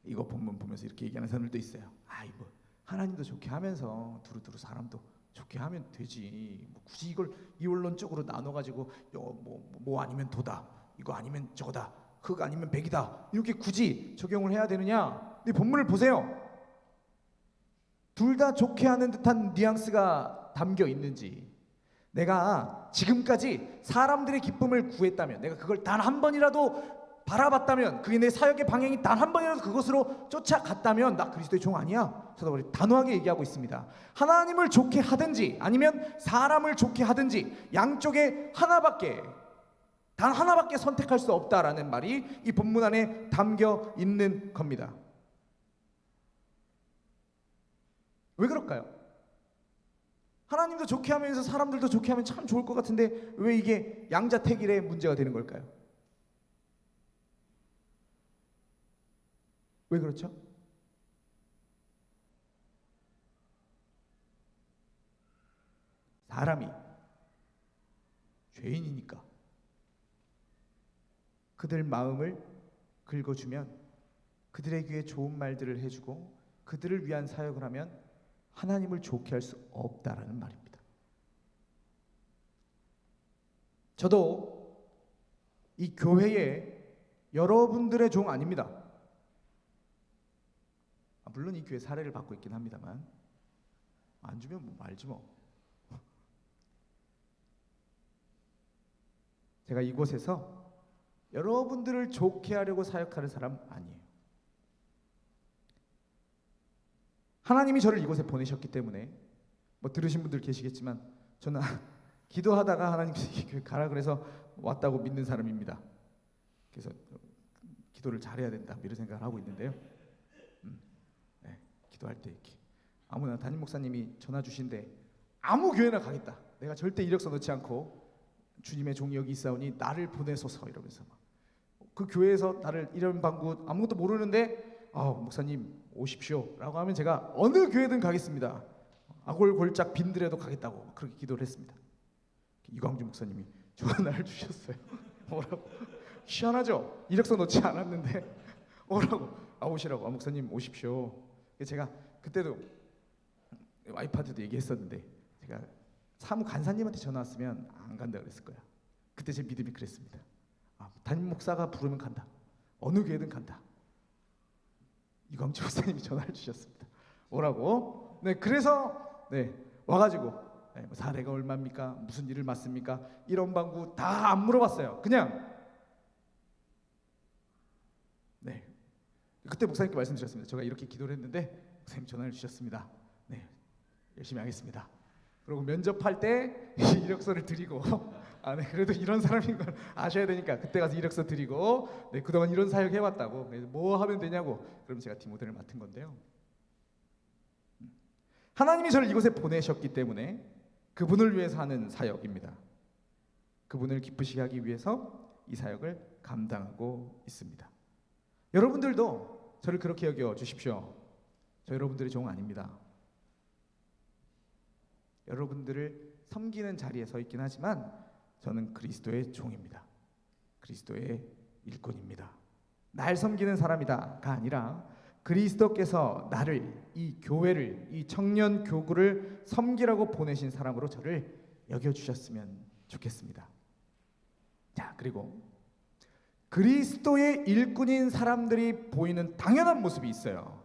이거 본문 보면서 이렇게 얘기하는 사람들도 있어요. 뭐 하나님도 좋게 하면서 두루두루 사람도 좋게 하면 되지, 뭐 굳이 이걸 이원론적으로 나눠가지고 뭐 아니면 도다, 이거 아니면 저거다, 흑 아니면 백이다, 이렇게 굳이 적용을 해야 되느냐? 근데 본문을 보세요. 둘 다 좋게 하는 듯한 뉘앙스가 담겨 있는지, 내가 지금까지 사람들의 기쁨을 구했다면, 내가 그걸 단 한 번이라도 바라봤다면, 그게 내 사역의 방향이 단 한 번이라도 그것으로 쫓아갔다면 나 그리스도의 종 아니야? 사도 바울이 단호하게 얘기하고 있습니다. 하나님을 좋게 하든지 아니면 사람을 좋게 하든지 양쪽에 단 하나밖에 선택할 수 없다라는 말이 이 본문 안에 담겨 있는 겁니다. 왜 그럴까요? 하나님도 좋게 하면서 사람들도 좋게 하면 참 좋을 것 같은데 왜 이게 양자택일의 문제가 되는 걸까요? 왜 그렇죠? 사람이 죄인이니까 그들 마음을 긁어주면, 그들의 귀에 좋은 말들을 해주고 그들을 위한 사역을 하면 하나님을 좋게 할 수 없다라는 말입니다. 저도 이 교회에 여러분들의 종 아닙니다. 물론 이 교회 사례를 받고 있긴 합니다만, 안 주면 뭐 말지 뭐. 제가 이곳에서 여러분들을 좋게 하려고 사역하는 사람 아니에요. 하나님이 저를 이곳에 보내셨기 때문에, 뭐 들으신 분들 계시겠지만 저는 기도하다가 하나님께서 교회 가라 그래서 왔다고 믿는 사람입니다. 그래서 기도를 잘해야 된다 이런 생각을 하고 있는데요. 네, 기도할 때 이렇게 아무나 담임 목사님이 전화 주신데 아무 교회나 가겠다, 내가 절대 이력서 넣지 않고 주님의 종이 여기 있사오니 나를 보내소서 이러면서 그 교회에서 나를 이런 방구 아무것도 모르는데 목사님 오십시오 라고 하면 제가 어느 교회든 가겠습니다. 아골골짝 빈들에도 가겠다고 그렇게 기도를 했습니다. 이광주 목사님이 전화를 주셨어요. 뭐라고? 희한하죠? 이력서 넣지 않았는데 오라고, 오시라고, 목사님 오십시오. 제가 그때도 와이프한테도 얘기했었는데, 제가 사무 간사님한테 전화 왔으면 안 간다 그랬을 거야. 그때 제 믿음이 그랬습니다. 담임 목사가 부르면 간다, 어느 교회든 간다. 이광주 목사님이 전화를 주셨습니다. 오라고. 네, 그래서 와가지고 뭐 사례가 얼마입니까? 무슨 일을 맡습니까? 이런 방구 다 안 물어봤어요. 그냥 그때 목사님께 말씀드렸습니다. 제가 이렇게 기도를 했는데 목사님 전화를 주셨습니다. 네, 열심히 하겠습니다. 그리고 면접할 때 이력서를 드리고 그래도 이런 사람인 걸 아셔야 되니까 그때 가서 이력서 드리고, 그동안 이런 사역 해왔다고, 뭐 하면 되냐고, 그럼 제가 디모데를 맡은 건데요. 하나님이 저를 이곳에 보내셨기 때문에 그분을 위해서 하는 사역입니다. 그분을 기쁘시게 하기 위해서 이 사역을 감당하고 있습니다. 여러분들도 저를 그렇게 여겨 주십시오. 저 여러분들의 종 아닙니다. 여러분들을 섬기는 자리에 서 있긴 하지만 저는 그리스도의 종입니다. 그리스도의 일꾼입니다. 날 섬기는 사람이다가 아니라 그리스도께서 나를, 이 교회를, 이 청년 교구를 섬기라고 보내신 사람으로 저를 여겨주셨으면 좋겠습니다. 자, 그리고 그리스도의 일꾼인 사람들이 보이는 당연한 모습이 있어요.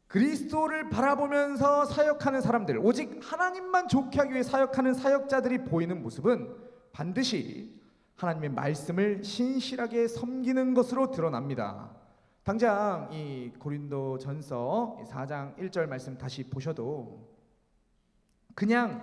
그리스도를 바라보면서 사역하는 사람들, 오직 하나님만 좋게 하기 위해 사역하는 사역자들이 보이는 모습은 반드시 하나님의 말씀을 신실하게 섬기는 것으로 드러납니다. 당장 이 고린도전서 4장 1절 말씀 다시 보셔도 그냥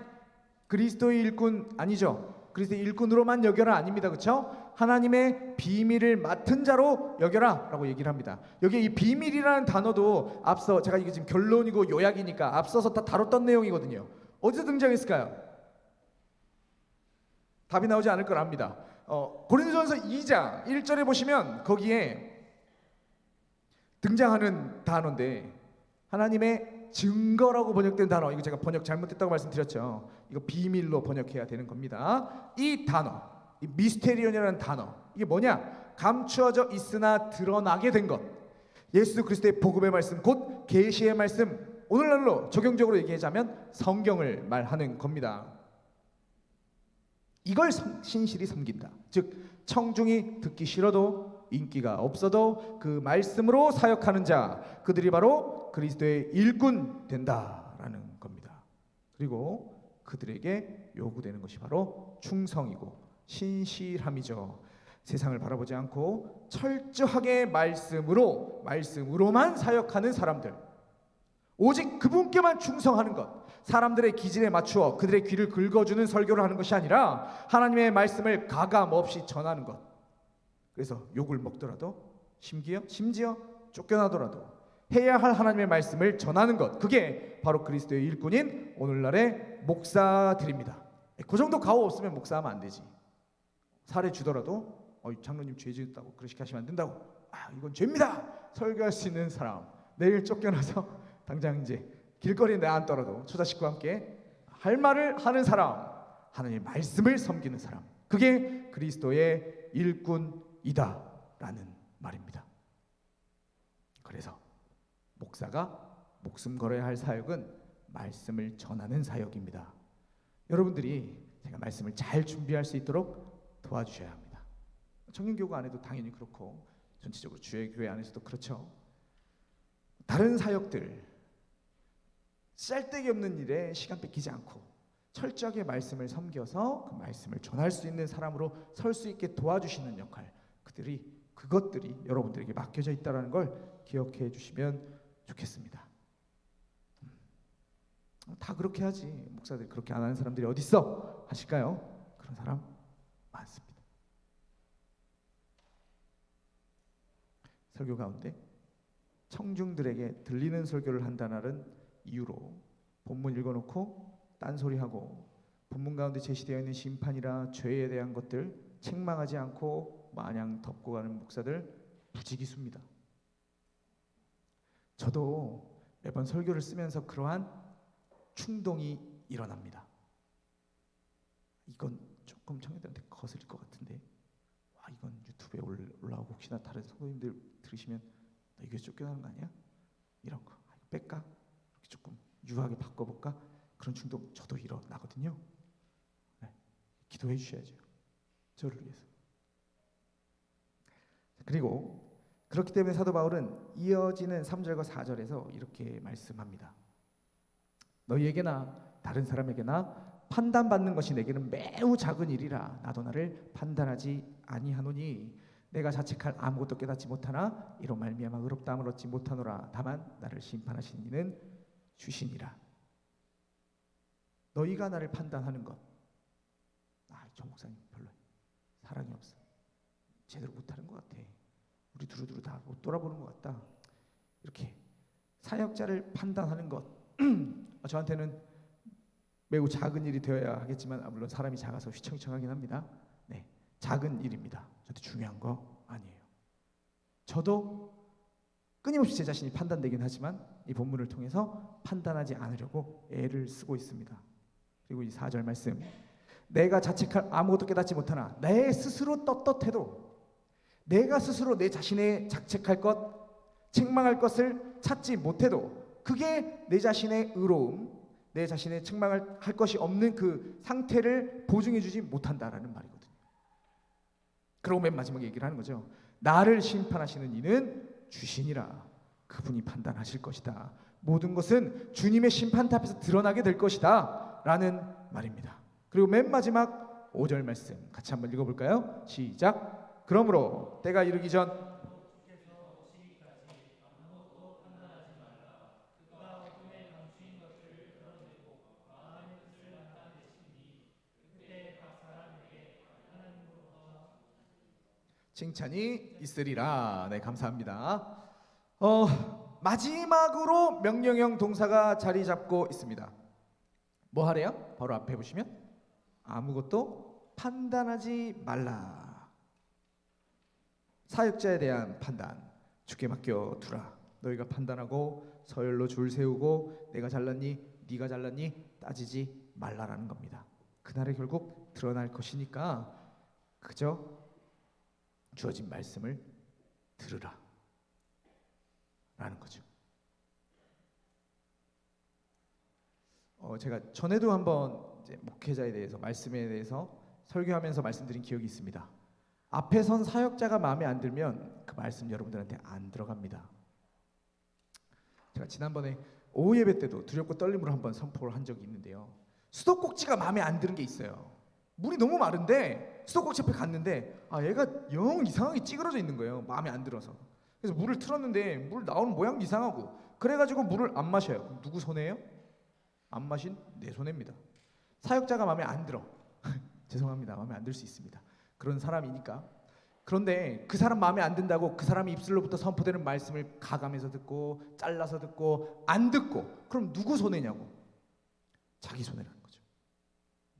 그리스도의 일꾼 아니죠. 그리스도의 일꾼으로만 여겨라 아닙니다. 그렇죠? 하나님의 비밀을 맡은 자로 여겨라 라고 얘기를 합니다. 여기 이 비밀이라는 단어도 앞서 제가 이게 지금 결론이고 요약이니까 앞서서 다 다뤘던 내용이거든요. 어디서 등장했을까요? 답이 나오지 않을 걸 압니다. 고린도전서 2장 1절에 보시면 거기에 등장하는 단어인데 하나님의 증거라고 번역된 단어, 이거 제가 번역 잘못했다고 말씀드렸죠. 이거 비밀로 번역해야 되는 겁니다. 이 단어, 이 미스테리온이라는 단어, 이게 뭐냐? 감추어져 있으나 드러나게 된 것. 예수 그리스도의 복음의 말씀, 곧 계시의 말씀, 오늘날로 적용적으로 얘기하자면 성경을 말하는 겁니다. 이걸 신실히 섬긴다. 즉 청중이 듣기 싫어도 인기가 없어도 그 말씀으로 사역하는 자, 그들이 바로 그리스도의 일꾼 된다라는 겁니다. 그리고 그들에게 요구되는 것이 바로 충성이고 신실함이죠. 세상을 바라보지 않고 철저하게 말씀으로만 사역하는 사람들, 오직 그분께만 충성하는 것, 사람들의 기질에 맞추어 그들의 귀를 긁어주는 설교를 하는 것이 아니라 하나님의 말씀을 가감없이 전하는 것. 그래서 욕을 먹더라도 심지어 쫓겨나더라도 해야 할 하나님의 말씀을 전하는 것, 그게 바로 그리스도의 일꾼인 오늘날의 목사들입니다. 그 정도 가오 없으면 목사하면 안 되지. 살해 주더라도 장로님 죄 지었다고 그렇게 하시면 안 된다고, 이건 죄입니다 설교할 수 있는 사람, 내일 쫓겨나서 당장 이제 길거리에 내앉더라도 처자 식구와 함께 할 말을 하는 사람, 하나님의 말씀을 섬기는 사람, 그게 그리스도의 일꾼이다라는 말입니다. 그래서 목사가 목숨 걸어야 할 사역은 말씀을 전하는 사역입니다. 여러분들이 제가 말씀을 잘 준비할 수 있도록 도와주셔야 합니다. 청년교구 안에도 당연히 그렇고 전체적으로 주의 교회 안에서도 그렇죠. 다른 사역들 쌀데기 없는 일에 시간 뺏기지 않고 철저하게 말씀을 섬겨서 그 말씀을 전할 수 있는 사람으로 설 수 있게 도와주시는 역할, 그것들이 여러분들에게 맡겨져 있다는 걸 기억해 주시면 좋겠습니다. 다 그렇게 하지, 목사들이 그렇게 안 하는 사람들이 어디 있어 하실까요? 그런 사람 많습니다. 설교 가운데 청중들에게 들리는 설교를 한다는 이유로 본문 읽어놓고 딴소리하고 본문 가운데 제시되어 있는 심판이라 죄에 대한 것들 책망하지 않고 마냥 덮고 가는 목사들 부지기수입니다. 저도 매번 설교를 쓰면서 그러한 충동이 일어납니다. 이건 조금 청년들한테 거슬릴 것 같은데, 이건 유튜브에 올라오고 혹시나 다른 성도님들 들으시면 너 이게 쫓겨나는 거 아니야? 이런 거 뺄까? 이렇게 조금 유하게 바꿔볼까? 그런 충동 저도 일어나거든요. 네, 기도해 주셔야죠. 저를 위해서. 그리고 그렇기 때문에 사도 바울은 이어지는 3절과 4절에서 이렇게 말씀합니다. 너희에게나 다른 사람에게나 판단받는 것이 내게는 매우 작은 일이라 나도 나를 판단하지 아니하노니 내가 자책할 아무것도 깨닫지 못하나 이로 말미암아 의롭다함을 얻지 못하노라. 다만 나를 심판하신 이는 주시니라. 너희가 나를 판단하는 것, 저 목사님 별로 사랑이 없어, 제대로 못하는 것 같아, 우리 두루두루 다 못 돌아보는 것 같다, 이렇게 사역자를 판단하는 것 저한테는 매우 작은 일이 되어야 하겠지만 물론 사람이 작아서 휘청휘청하긴 합니다. 네, 작은 일입니다. 저도 중요한 거 아니에요. 저도 끊임없이 제 자신이 판단되긴 하지만 이 본문을 통해서 판단하지 않으려고 애를 쓰고 있습니다. 그리고 이 4절 말씀, 내가 자책할 아무것도 깨닫지 못하나 내 스스로 떳떳해도 내가 스스로 내 자신의 자책할 것, 책망할 것을 찾지 못해도 그게 내 자신의 의로움, 내 자신의 책망할 것이 없는 그 상태를 보증해 주지 못한다라는 말이거든요. 그리고 맨 마지막에 얘기를 하는 거죠. 나를 심판하시는 이는 주시니라. 그분이 판단하실 것이다. 모든 것은 주님의 심판대 앞에서 드러나게 될 것이다 라는 말입니다. 그리고 맨 마지막 5절 말씀 같이 한번 읽어볼까요? 시작. 그러므로 때가 이르기 전 칭찬이 있으리라. 네, 감사합니다. 마지막으로 명령형 동사가 자리 잡고 있습니다. 뭐 하래요? 바로 앞에 보시면 아무것도 판단하지 말라. 사역자에 대한 판단 주께 맡겨 두라. 너희가 판단하고 서열로 줄 세우고 내가 잘났니 네가 잘났니 따지지 말라라는 겁니다. 그날에 결국 드러날 것이니까 그저 주어진 말씀을 들으라 라는 거죠. 제가 전에도 한번 이제 목회자에 대해서 말씀에 대해서 설교하면서 말씀드린 기억이 있습니다. 앞에 선 사역자가 마음에 안 들면 그 말씀 여러분들한테 안 들어갑니다. 제가 지난번에 오후 예배 때도 두렵고 떨림으로 한번 선포를 한 적이 있는데요. 수도꼭지가 마음에 안 드는 게 있어요. 물이 너무 마른데 수도꼭지 앞에 갔는데 얘가 영 이상하게 찌그러져 있는 거예요. 마음에 안 들어서. 그래서 물을 틀었는데 물 나오는 모양도 이상하고 그래가지고 물을 안 마셔요. 그럼 누구 손해예요? 안 마신 내 손해입니다. 사역자가 마음에 안 들어. 죄송합니다. 마음에 안 들 수 있습니다. 그런 사람이니까. 그런데 그 사람 마음에 안 든다고 그 사람이 입술로부터 선포되는 말씀을 가감해서 듣고 잘라서 듣고 안 듣고 그럼 누구 손해냐고. 자기 손해라는 거죠.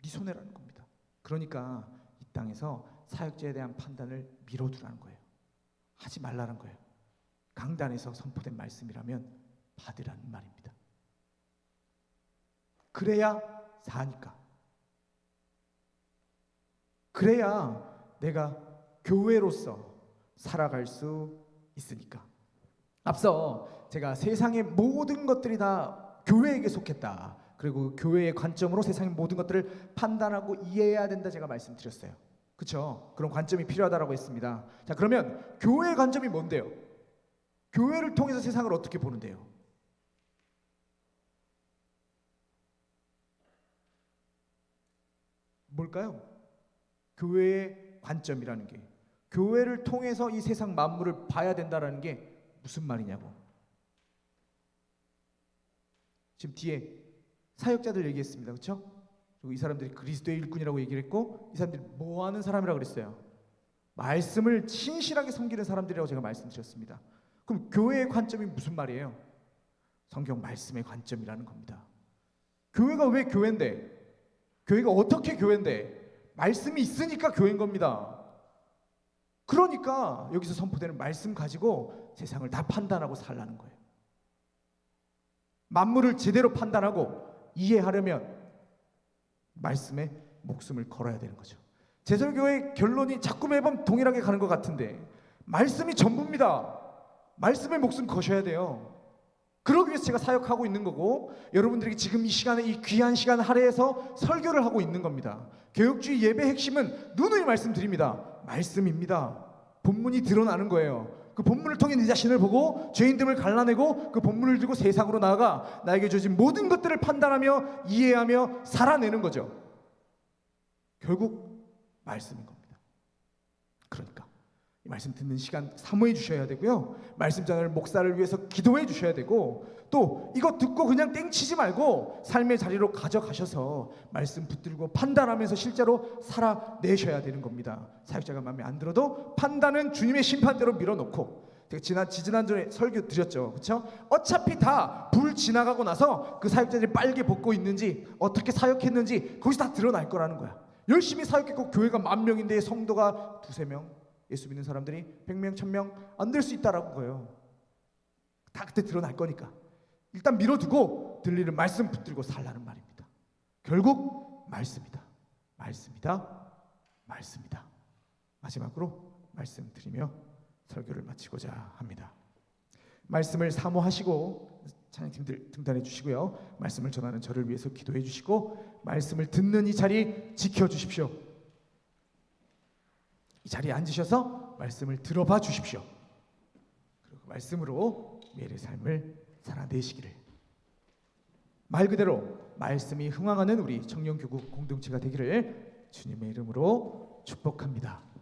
네 손해라는 겁니다. 그러니까 이 땅에서 사역자에 대한 판단을 미뤄두라는 거예요. 하지 말라는 거예요. 강단에서 선포된 말씀이라면 받으라는 말입니다. 그래야 사니까. 그래야 내가 교회로서 살아갈 수 있으니까. 앞서 제가 세상의 모든 것들이 다 교회에게 속했다. 그리고 교회의 관점으로 세상의 모든 것들을 판단하고 이해해야 된다 제가 말씀드렸어요. 그렇죠? 그런 관점이 필요하다라고 했습니다. 자, 그러면 교회의 관점이 뭔데요? 교회를 통해서 세상을 어떻게 보는데요? 뭘까요? 교회의 관점이라는 게 교회를 통해서 이 세상 만물을 봐야 된다라는 게 무슨 말이냐고. 지금 뒤에 사역자들 얘기했습니다. 그렇죠? 그리고 이 사람들이 그리스도의 일꾼이라고 얘기를 했고 이 사람들이 뭐 하는 사람이라고 그랬어요? 말씀을 신실하게 섬기는 사람들이라고 제가 말씀드렸습니다. 그럼 교회의 관점이 무슨 말이에요? 성경 말씀의 관점이라는 겁니다. 교회가 왜 교회인데? 교회가 어떻게 교회인데? 말씀이 있으니까 교회인 겁니다. 그러니까 여기서 선포되는 말씀 가지고 세상을 다 판단하고 살라는 거예요. 만물을 제대로 판단하고 이해하려면 말씀에 목숨을 걸어야 되는 거죠. 제설교의 결론이 자꾸 매번 동일하게 가는 것 같은데 말씀이 전부입니다. 말씀에 목숨 거셔야 돼요. 그러기 위해서 제가 사역하고 있는 거고 여러분들에게 지금 이 시간에 이 귀한 시간 할애해서 설교를 하고 있는 겁니다. 개혁주의 예배 핵심은 누누이 말씀드립니다. 말씀입니다. 본문이 드러나는 거예요. 그 본문을 통해 네 자신을 보고 죄인됨을 갈라내고 그 본문을 들고 세상으로 나아가 나에게 주어진 모든 것들을 판단하며 이해하며 살아내는 거죠. 결국 말씀인 겁니다. 그러니까 이 말씀 듣는 시간 사모해 주셔야 되고요. 말씀 전할 목사를 위해서 기도해 주셔야 되고 또 이거 듣고 그냥 땡치지 말고 삶의 자리로 가져가셔서 말씀 붙들고 판단하면서 실제로 살아내셔야 되는 겁니다. 사역자가 마음에 안 들어도 판단은 주님의 심판대로 밀어놓고 제가 지난주에 설교 드렸죠. 그렇죠? 어차피 다 불 지나가고 나서 그 사역자들이 빨개 벗고 있는지 어떻게 사역했는지 거기서 다 드러날 거라는 거야. 열심히 사역했고 교회가 10,000명인데 성도가 2-3명 예수 믿는 사람들이 100명, 1000명 안 될 수 있다라는 거예요. 다 그때 드러날 거니까 일단 밀어두고 들리는 말씀 붙들고 살라는 말입니다. 결국 말씀이다. 말씀이다. 말씀이다. 마지막으로 말씀드리며 설교를 마치고자 합니다. 말씀을 사모하시고 찬양팀들 등단해 주시고요. 말씀을 전하는 저를 위해서 기도해 주시고 말씀을 듣는 이 자리 지켜주십시오. 이 자리에 앉으셔서 말씀을 들어봐 주십시오. 그리고 말씀으로 매일의 삶을 살아내시기를. 말 그대로 말씀이 흥황하는 우리 청년교구 공동체가 되기를 주님의 이름으로 축복합니다.